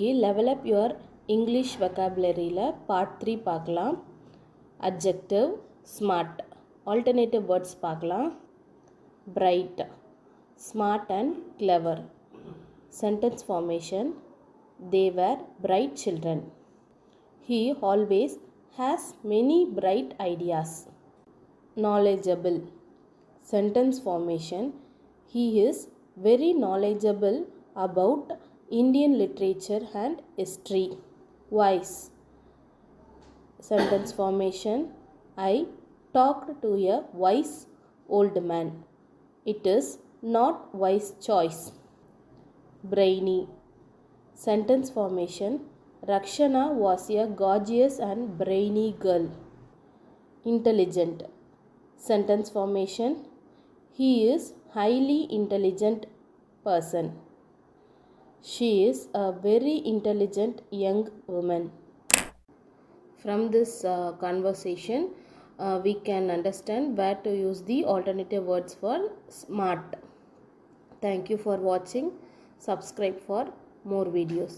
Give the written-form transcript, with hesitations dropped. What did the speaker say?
Okay, level up your English vocabulary la part 3 பார்க்கலாம். Adjective smart. Alternative words பார்க்கலாம். Bright, smart and clever. Sentence formation. They were bright children. He always has many bright ideas. Knowledgeable. Sentence formation. He is very knowledgeable about Indian literature and history. Wise. Sentence formation. I talked to a wise old man. It is not wise choice. Brainy. Sentence formation. Rakshana was a gorgeous and brainy girl. Intelligent. Sentence formation. He is highly intelligent person. She is a very intelligent young woman. From this conversation, we can understand where to use the alternative words for smart. Thank you for watching. Subscribe for more videos.